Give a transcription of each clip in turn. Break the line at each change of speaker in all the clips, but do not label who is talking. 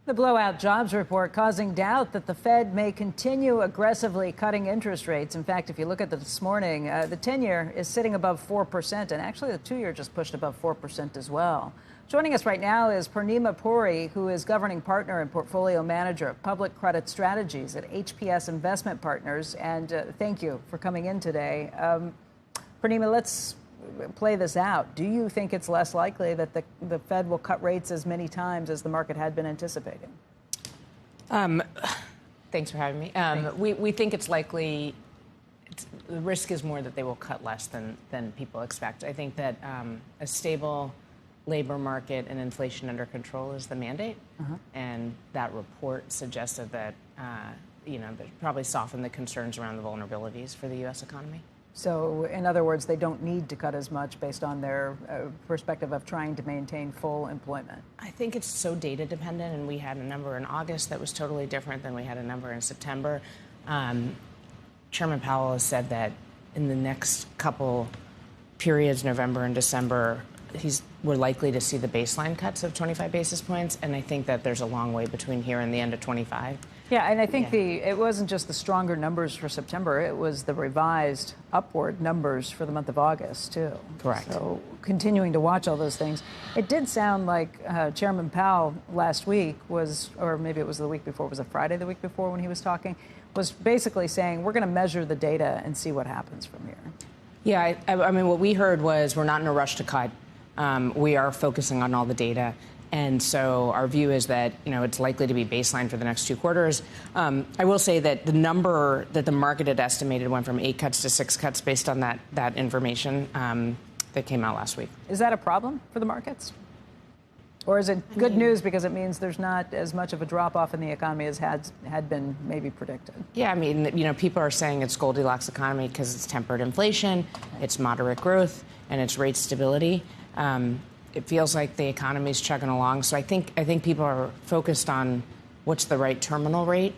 The blowout jobs report causing doubt that the Fed may continue aggressively cutting interest rates. In fact, if you look at this morning, the 10-year is sitting above 4%, and actually the 2-year just pushed above 4% as well. Joining us right now is Purnima Puri, who is governing partner and portfolio manager of public credit strategies at HPS Investment Partners. And thank you for coming in today. Purnima, let's play this out. Do you think it's less likely that the Fed will cut rates as many times as the market had been anticipating?
Thanks for having me. We think it's likely. The risk is more that they will cut less than people expect. I think that a stable labor market and inflation under control is the mandate, and that report suggested that they probably softened the concerns around the vulnerabilities for the U.S. economy.
So, in other words, they don't need to cut as much based on their perspective of trying to maintain full employment.
I think it's so data dependent, and we had a number in August that was totally different than we had a number in September. Chairman Powell has said that in the next couple periods, November and December, we're likely to see the baseline cuts of 25 basis points, and I think that there's a long way between here and the end of 25.
Yeah, and I think it wasn't just the stronger numbers for September, it was the revised upward numbers for the month of August, too.
Correct.
So continuing to watch all those things. It did sound like Chairman Powell last week was, or maybe it was the week before, was it Friday the week before when he was talking, was basically saying, we're going to measure the data and see what happens from here.
Yeah, I mean, what we heard was we're not in a rush to cut. We are focusing on all the data. And so our view is that, it's likely to be baseline for the next 2 quarters. I will say that the number that the market had estimated went from 8 cuts to 6 cuts based on that information that came out last week.
Is that a problem for the markets? Or is it good news because it means there's not as much of a drop-off in the economy as had been maybe predicted?
Yeah, I mean, people are saying it's Goldilocks economy because it's tempered inflation, it's moderate growth, and it's rate stability. It feels like the economy is chugging along. So I think people are focused on what's the right terminal rate.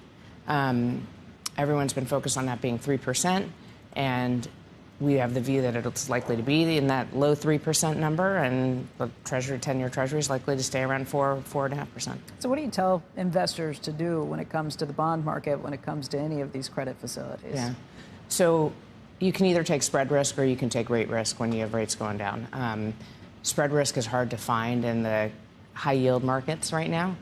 Everyone's been focused on that being 3%, and we have the view that it's likely to be in that low 3% number, and the 10-year Treasury is likely to stay around 4.5%.
So what do you tell investors to do when it comes to the bond market, when it comes to any of these credit facilities?
Yeah. So you can either take spread risk or you can take rate risk when you have rates going down. Spread risk is hard to find in the high yield markets right now.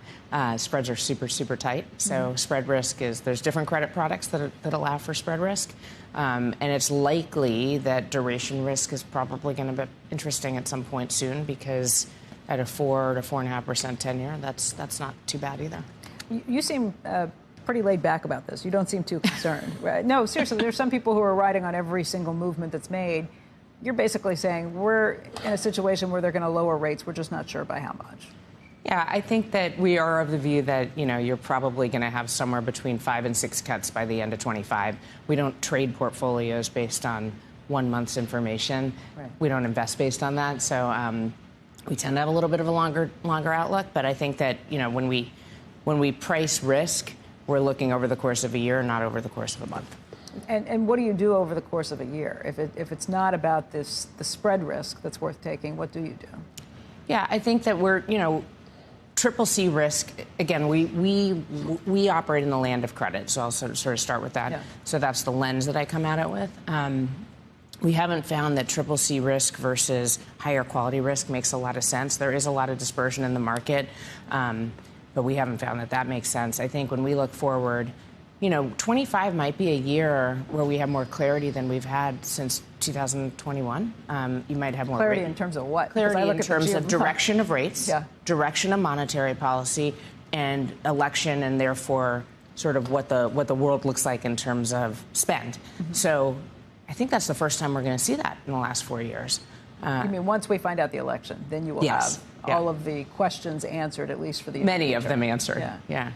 Spreads are super, super tight. So spread risk there's different credit products that allow for spread risk. And it's likely that duration risk is probably going to be interesting at some point soon, because at a 4 to 4.5% 10-year, that's not too bad either.
You seem pretty laid back about this. You don't seem too concerned. Right? No, seriously, there's some people who are riding on every single movement that's made. You're basically saying we're in a situation where they're going to lower rates. We're just not sure by how much.
Yeah, I think that we are of the view that, you're probably going to have somewhere between 5 and 6 cuts by the end of 25. We don't trade portfolios based on 1 month's information. Right. We don't invest based on that. So we tend to have a little bit of a longer outlook. But I think that, when we price risk, we're looking over the course of a year, not over the course of a month.
And what do you do over the course of a year? If it's not about the spread risk that's worth taking, what do you do?
Yeah, I think that we're, triple C risk, again, we operate in the land of credit, so I'll sort of start with that. Yeah. So that's the lens that I come at it with. We haven't found that triple C risk versus higher quality risk makes a lot of sense. There is a lot of dispersion in the market, but we haven't found that makes sense. I think when we look forward, 25 might be a year where we have more clarity than we've had since 2021. You might have more
clarity in terms of what?
Clarity in terms of direction of rates, direction of monetary policy, and election, and therefore sort of what the world looks like in terms of spend. So I think that's the first time we're going to see that in the last 4 years.
You mean once we find out the election, then you will have all of the questions answered, at least for the
many of them answered. Yeah.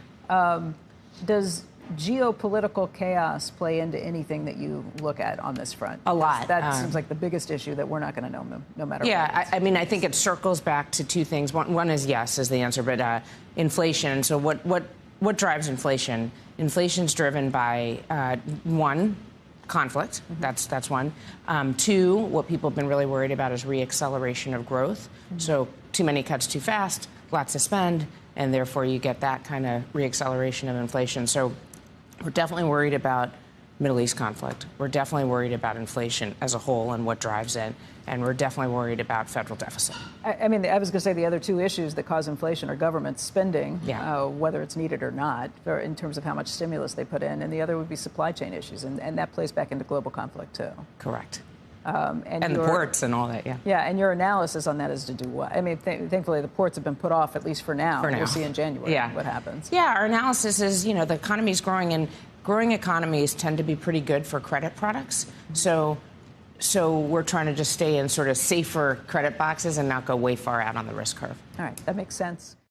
Does geopolitical chaos play into anything that you look at on this front?
A lot.
That seems like the biggest issue that we're not going to know no matter what.
Yeah, I mean, I think it circles back to 2 things. One is yes, is the answer, but inflation. So what drives inflation? Inflation's driven by, 1, conflict. That's one. 2, what people have been really worried about is reacceleration of growth. So too many cuts too fast, lots of spend, and therefore you get that kind of reacceleration of inflation. So we're definitely worried about Middle East conflict. We're definitely worried about inflation as a whole and what drives it. And we're definitely worried about federal deficit.
I mean, I was going to say the other two issues that cause inflation are government spending, whether it's needed or not, or in terms of how much stimulus they put in. And the other would be supply chain issues. And that plays back into global conflict, too.
Correct. And the ports and all that, yeah.
Yeah, and your analysis on that is to do what? I mean, thankfully, the ports have been put off, at least for now. We'll see in January what happens.
Yeah, our analysis is, you know, the economy's growing, and growing economies tend to be pretty good for credit products. So we're trying to just stay in sort of safer credit boxes and not go way far out on the risk curve.
All right, that makes sense.